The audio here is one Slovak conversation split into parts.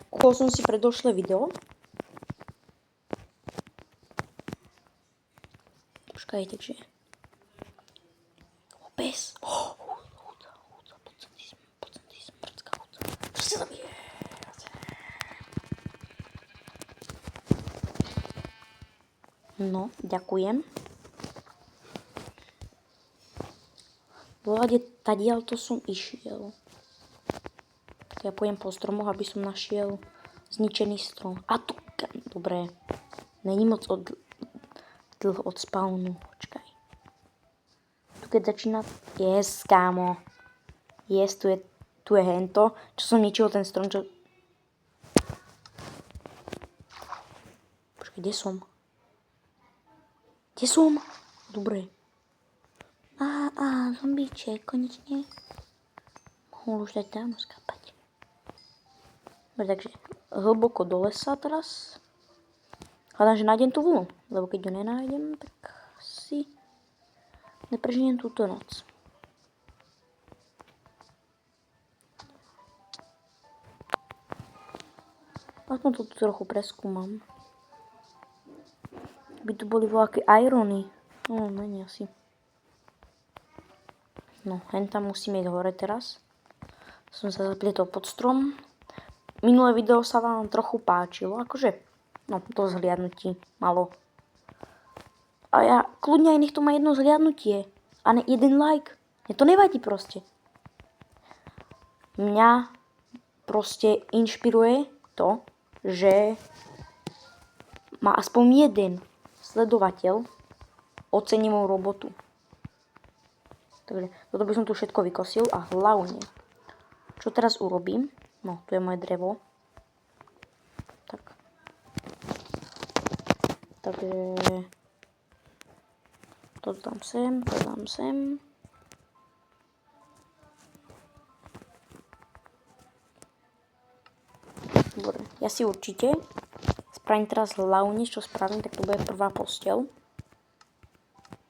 Kúpil som si predošlé video. Počkaj, takže... Pes. Húca, poď sem, brdská húca. Čo si zabije? No, ďakujem. Vláde, tadiaľ to som išiel. Tak ja pôjdem po stromoch, aby som našiel zničený strom. A tu, dobre. Není moc dlho od spawnu. Počkaj. Tu keď začína... Yes, kámo. Yes, tu je hento. Čo som ničil ten strom, čo... Počkaj, kde som? Kde som? Dobre. Zombíček, konečne. Mohol už dať dávno skápať. Dobre, takže hlboko do lesa teraz. Hľadám, že nájdem tú vlnu, lebo keď ju nenájdem, tak si neprežijem túto noc. Aspoň to tu trochu preskúmam. By tu boli voľaké irony. No, není asi. No, hen tam musíme ísť hore teraz. Som sa zaplietol pod strom. Minulé video sa vám trochu páčilo, akože, no, to zhliadnutí malo. A ja, kľudne aj nech to má jedno zhliadnutie. A ne jeden like. Mne to nevadí proste. Mňa proste inšpiruje to, že má aspoň jeden sledovateľ ocení moju robotu. Takže toto by som tu všetko vykosil a hlavne, čo teraz urobím, no, tu je moje drevo. Tak. Takže to dám sem, to dám sem. Dobre, ja si určite spravím teraz hlavne, čo spravím, tak to bude prvá posteľ.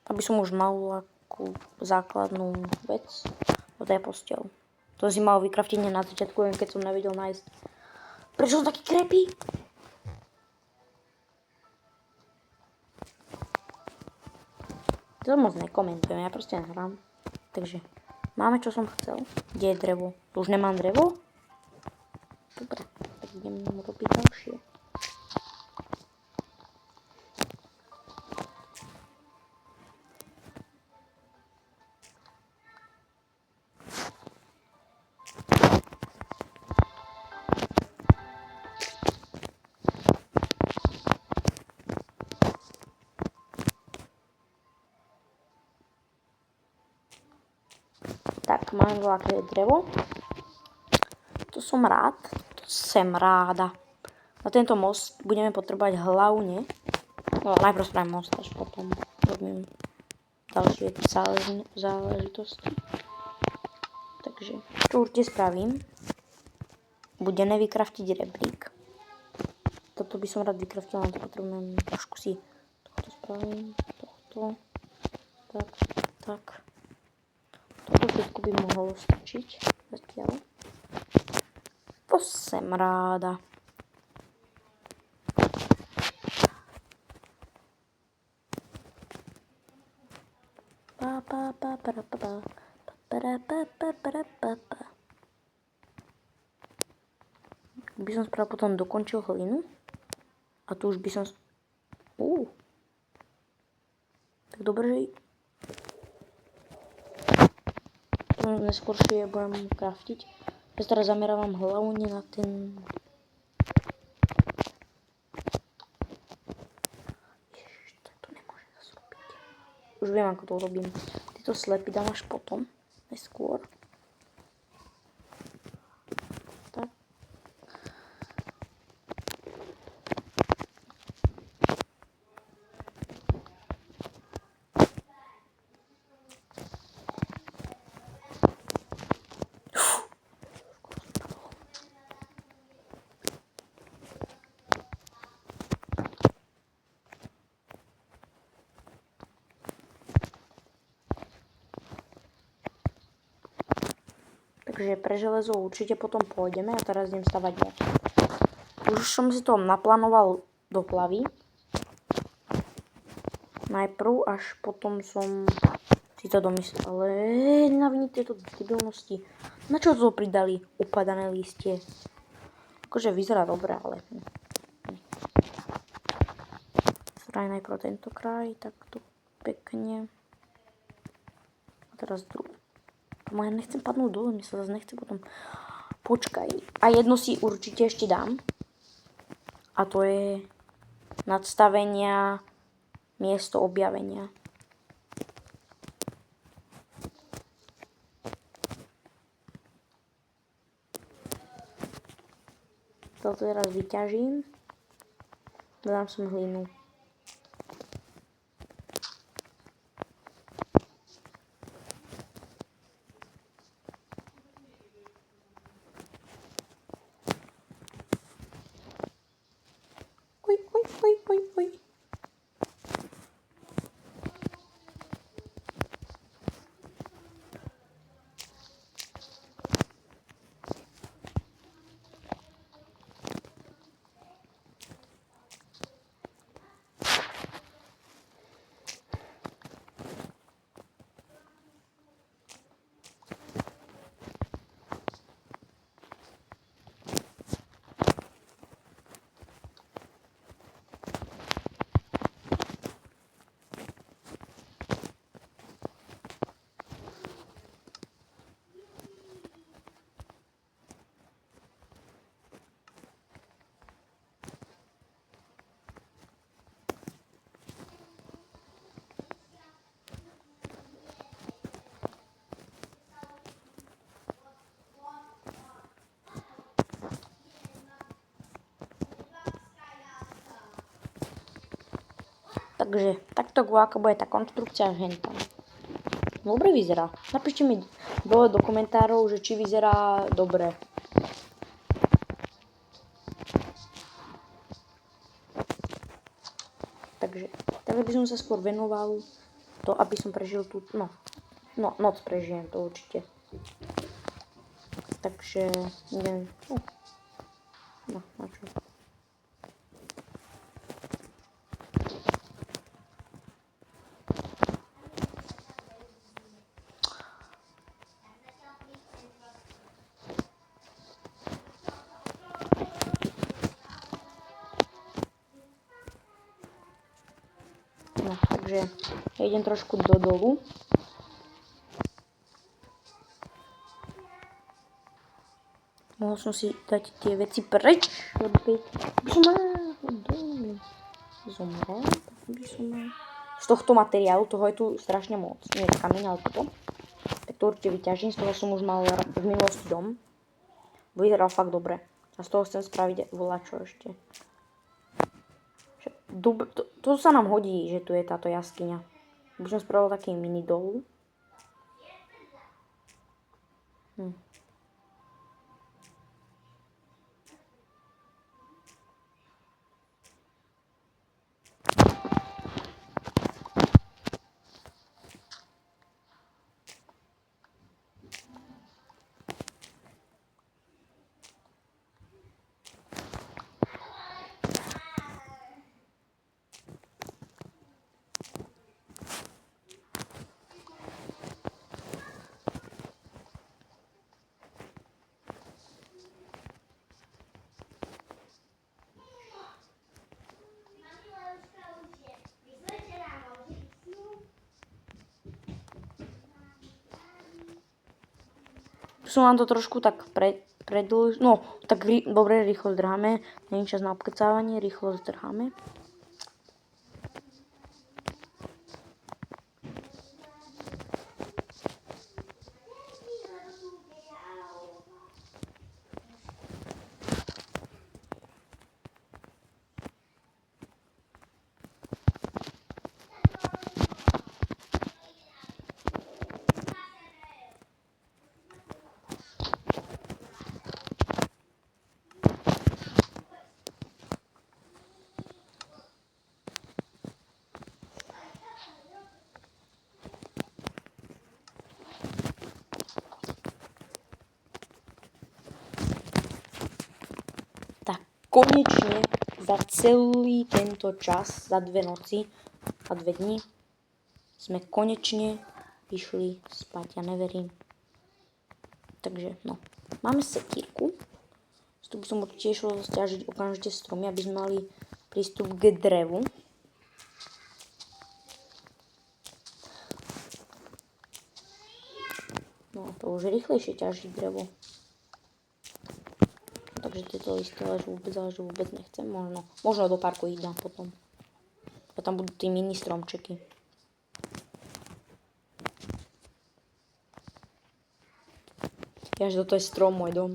Aby som už mal takú základnú vec. To je posteľ. To si mal vykraftiť na začiatku, keď som nevedel nájsť. Prečo som taký krepý? To moc nekomentujem, ja proste nehrám. Takže máme, čo som chcel. Kde je drevo? Už nemám drevo? Dobre, tak idem robiť ďalšie. Tak, mám veľké drevo. To som rád. To som ráda. Na tento most budeme potrebovať hlavne. No, najprv spravím most, až potom robím ďalšie záležitosti. Takže, čo určite spravím, bude nevykraftiť rebrík. Toto by som rád vykraftil, ale to potrebujem trošku si tohto spravím. Tohto. Tak. Toto všetko by mohlo stačiť zatiaľ. To som ráda. By som spravil potom dokončil hlinu. A tu už by som... Tak dobre, že... Neskôršie budem craftiť. Ja teraz zamerávam hlavne na ten... Ježiš, to nemôžem zase robiť. Už viem, ako to robím. Tieto slepy dám až potom. Neskôr. Tak. Takže pre železo určite potom pôjdeme a teraz idem stavať viac. Už som si to naplánoval do hlavy. Najprv, až potom som si to domyslel. Ale nenávidím tieto debilnosti. Na čo to pridali upadané listie? Akože vyzerá dobre, ale... Zraj najprv tento kraj, takto pekne. A teraz druhý. Ja nechcem padnúť dole, mi sa zase nechce potom... Počkaj. A jedno si určite ešte dám. A to je nadstavenia miesto objavenia. Toto teraz vyťažím. Dodám som hlinu. Oj. Takže takto aká bude tá konštrukcia henta. Dobre vyzerá. Napíšte mi dole do komentárov, že či vyzerá dobre. Takže teraz by som sa skôr venoval to, aby som prežil tú... No, noc prežijem to určite. Takže idem... No, na čo? No, takže ja idem trošku do dolu. Mohol som si dať tie veci preč, lebo keď by som zomrel, by som z tohto materiálu, toho je tu strašne moc. Nie je kameň, ale toto. Tak to určite vyťažím, z toho som už mal v minulosti dom. Vyzeral fakt dobre. A z toho chcem spraviť volačo ešte. To sa nám hodí, že tu je táto jaskyňa. By som spravil taký mini dol. Som vám to trošku tak predĺž... No, tak dobre, rýchlo zdrháme. Není čas na obkecávanie, rýchlo zdrháme. konečne za celý tento čas, za 2 noci a 2 dni, sme konečne išli spať. Ja neverím. Takže, no. Máme sekírku. Tu by som určite išlo stiažiť okamžite stromy, aby sme mali prístup k drevu. No, to už je rýchlejšie ťažiť drevo. Takže tieto listy ale že vôbec nechcem. Možno do parku ich dám potom. A tam budú tí mini stromčeky. Jaže toto je strom, môj dom.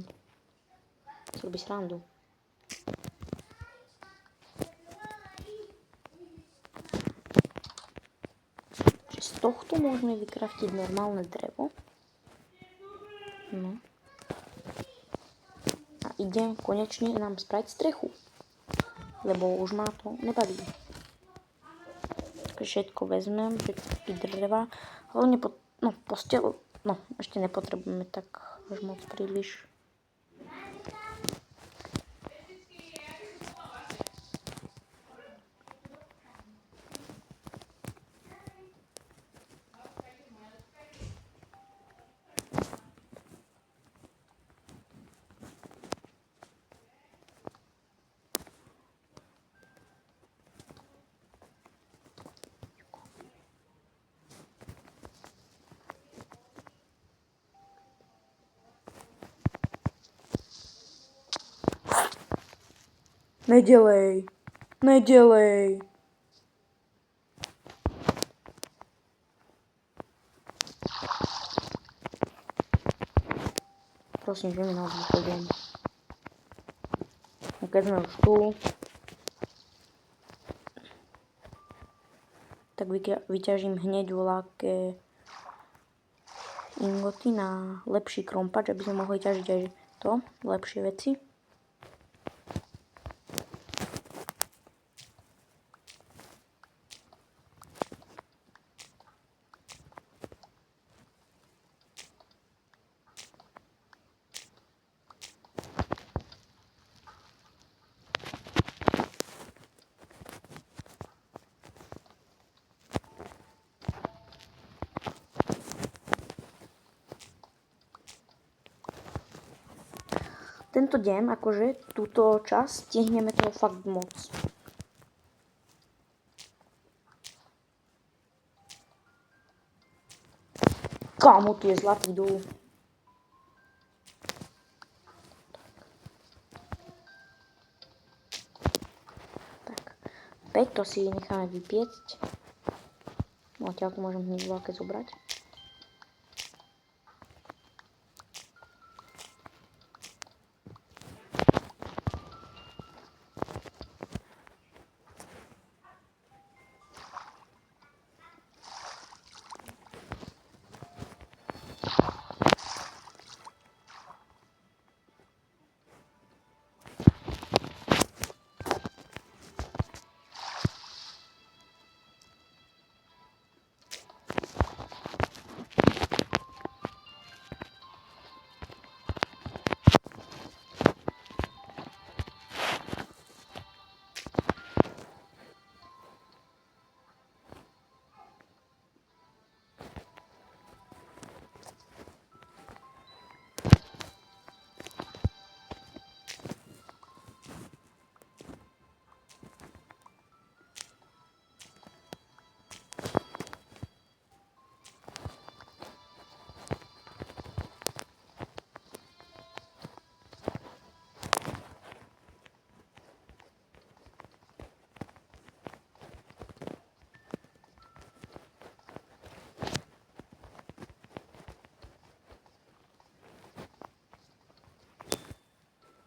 Si robí srandu. Takže z tohto môžeme vykraftiť normálne drevo. No. A idem konečne nám spraviť strechu. Lebo už ma to nebaví. Takže všetko vezmem, všetky dreva. Hlavne postel. No, ešte nepotrebujeme tak až moc príliš. Nedelej. Prosím, že mi na východem. A keď sme už tu, tak vyťažím hneď voľaké ingoty na lepší krompač, aby sme mohli ťažiť aj to, lepšie veci. Tento deň, akože túto časť, stihneme toho fakt moc. Kámo, tu je zlatý dolu. Tak, 5 to si necháme vypiecť. No, odtiaľ tu môžem hneď veľké zobrať.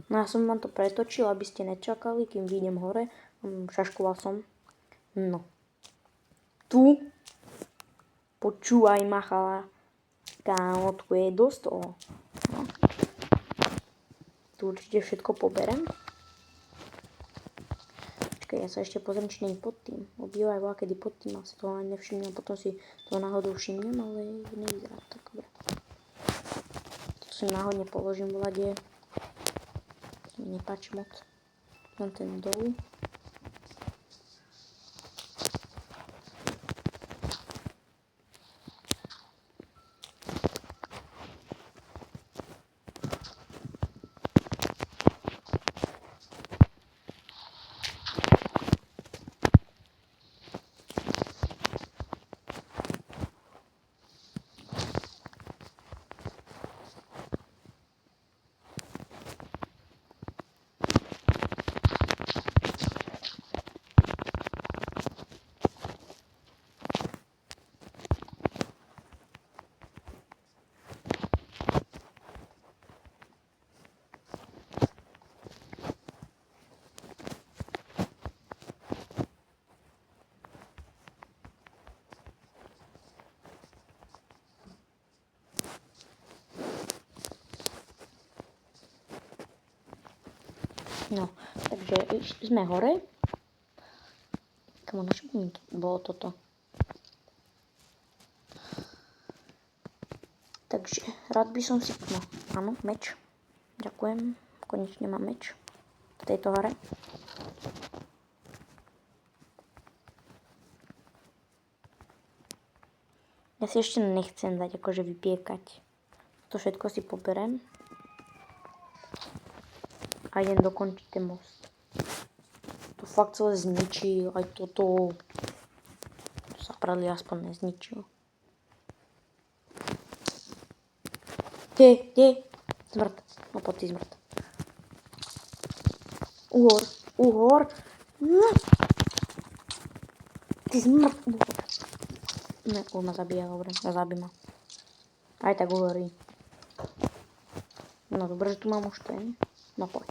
No ja som vám to pretočil, aby ste nečakali, kým vyjdem hore. Šaškoval som. No. Tu. Počúvaj ma, chala. Kámo, tu je dosť toho. No. Tu určite všetko poberem. Počkaj, ja sa ešte pozriem, či nie pod tým. Obývaj bola, kedy pod tým asi toho ani nevšimnem. Potom si toho náhodou všimnem, ale nevyzerá tak dobre. To si náhodne položím v lade. To mi nepáči moc. Mám ten dolu. No, takže sme hore. Kamo, na čo mi bolo toto? Takže rád by som si... No, áno, meč. Ďakujem. Konečne mám meč v tejto hre. Ja si ešte nechcem dať akože vypiekať. To všetko si poberem. A idem dokončiť ten most. To fakt celé zničí. Aj toto. To sa pravdli aspoň nezničil. Kde? Zmrt. No poď ty zmrt. Uhor. No. Ty zmrt. Ne, už ma zabíja, dobre. Zabí ma. Aj tak uhorí. No dobre, že tu mám už ten. No poď.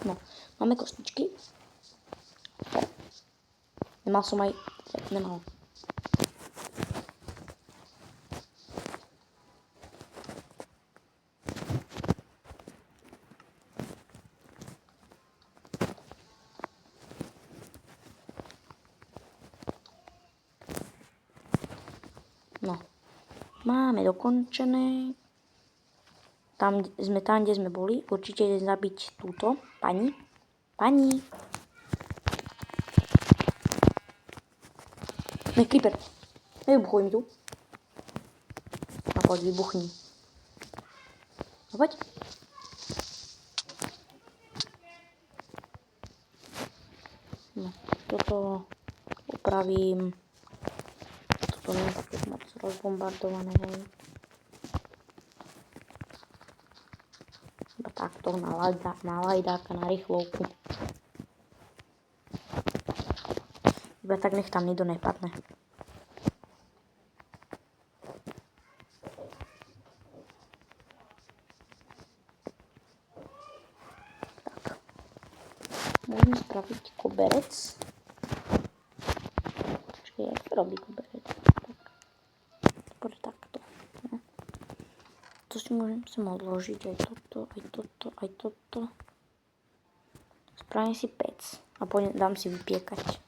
No, máme kostičky. Nemal som aj... Nemal. No. Máme dokončené. Sme tam, kde sme boli. Určite idem zabiť túto pani. Ne, creeper. Nevybuchuj mi tu. No poď, vybuchni. No poď. No, toto upravím. Toto nie je také moc rozbombardované, hej. Iba takto na lajdáka, na rýchlovku. Iba tak nech tam nikto nepadne. Tak. Môžeme spraviť koberec. Počkej, jak to robí koberec? Tak. Poď takto. No. To si môžem sem odložiť, aj toto. Spravím si pec a dám si vypiekať.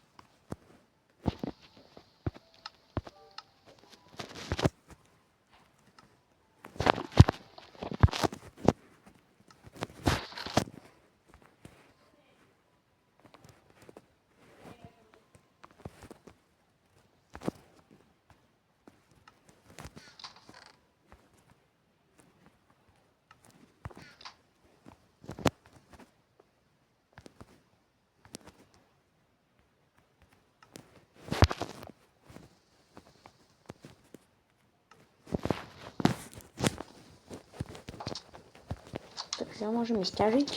Takže môžem ísť ťažiť.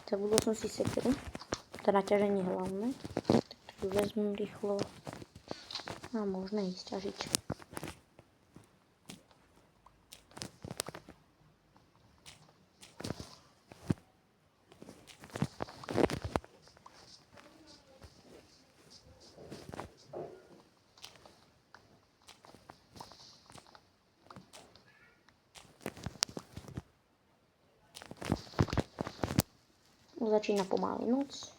Zabudol som si sekeru. To na ťaženie hlavné. Tak ju vezmem rýchlo. A môžeme ísť ťažiť. Začína pomaly noc.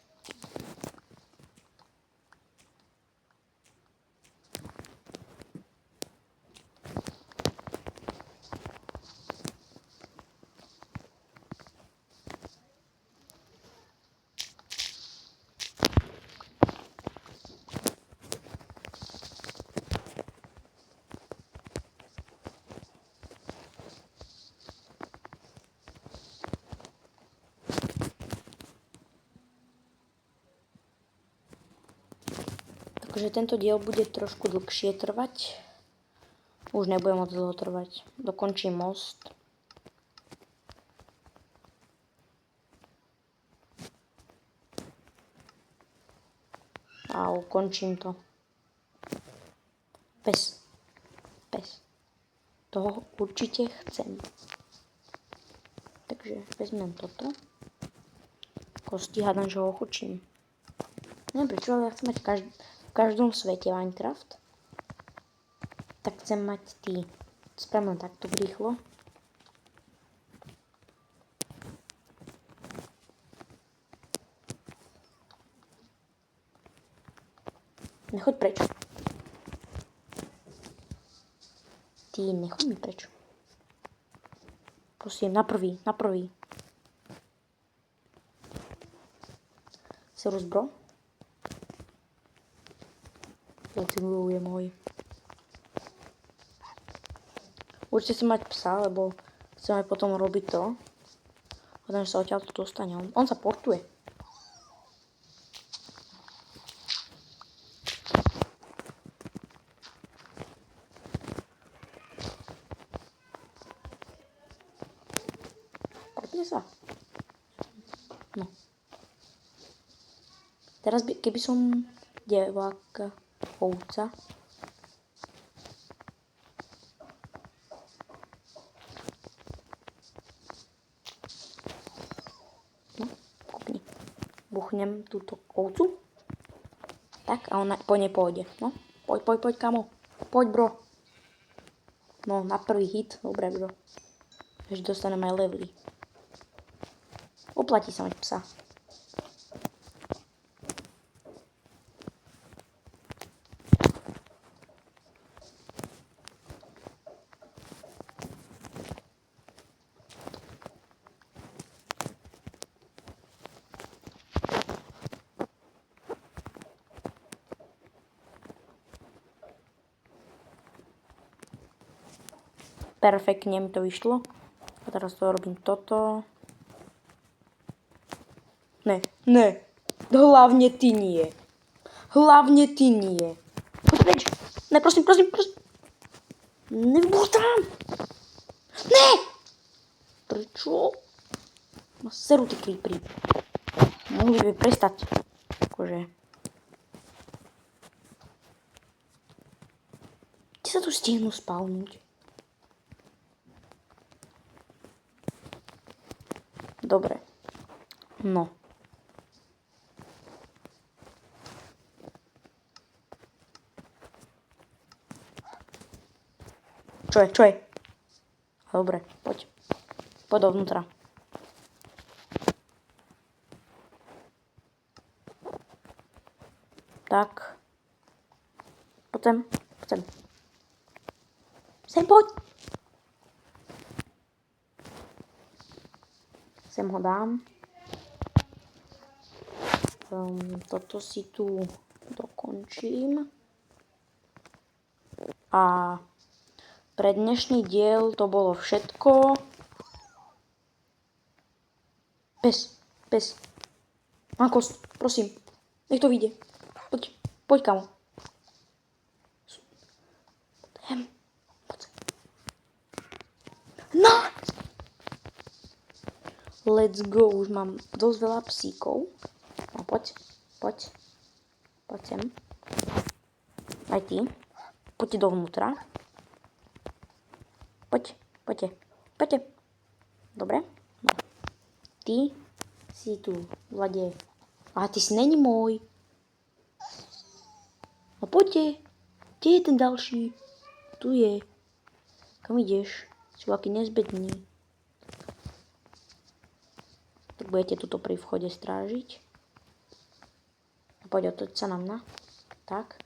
Takže tento diel bude trošku dlhšie trvať. Už nebude moc dlho trvať. Dokončím most. A ukončím to. Pes. Toho určite chcem. Takže vezmem toto. Kosti, hádam, že ho ochučím. Neviem prečo, ale ja chcem mať v každom svete Minecraft. Tak chcem mať spravím takto rýchlo. Nechoď preč. Ty, nechoď mi preč. Prosím, na prvý. Serus, bro. Let's go, je môj. Určite si mať psa, lebo chcem aj potom robiť to. Potom sa odtiaľ to dostane. On sa portuje. Portuje sa. No. Teraz keby som dievák ovca. No, kúpni. Buchnem túto ovcu. Tak a ona po nej pôjde. No, poď, kamo. Poď, bro. No, na prvý hit. Dobre, bro. Ešte dostanem aj levely. Oplatí sa mať psa. Perfektne mi to vyšlo. A teraz to robím toto. Ne. Hlavne ty nie. Poď preč. Ne, prosím. Nebuď tam. Ne! Prečo? Ma seru ty creepery. Mohli by prestať. Akože. Kde sa tu stihnú spavnúť? Dobre. No. Čo je? Dobre, poď. Poď dovnútra. Tak. Poď sem. Sem poď. Sem ho dám. Toto si tu dokončím. A pre dnešný diel to bolo všetko. Pes. Mám kost, prosím. Nech to vyjde. Poď kamo. Poď. No! Let's go, už mám dosť veľa psíkov. No poď sem. Aj ty. Poďte dovnútra. Poďte. Dobre? No. Ty si tu, Vlade. A ty si není môj. No poďte. Kde je ten ďalší? Tu je. Kam ideš? Si aký nezbedný. Tak budete tuto pri vchode strážiť. A poď otoč sa na mňa. Tak.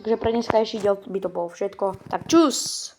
Takže pre dneskajší diel by to bolo všetko. Tak čus!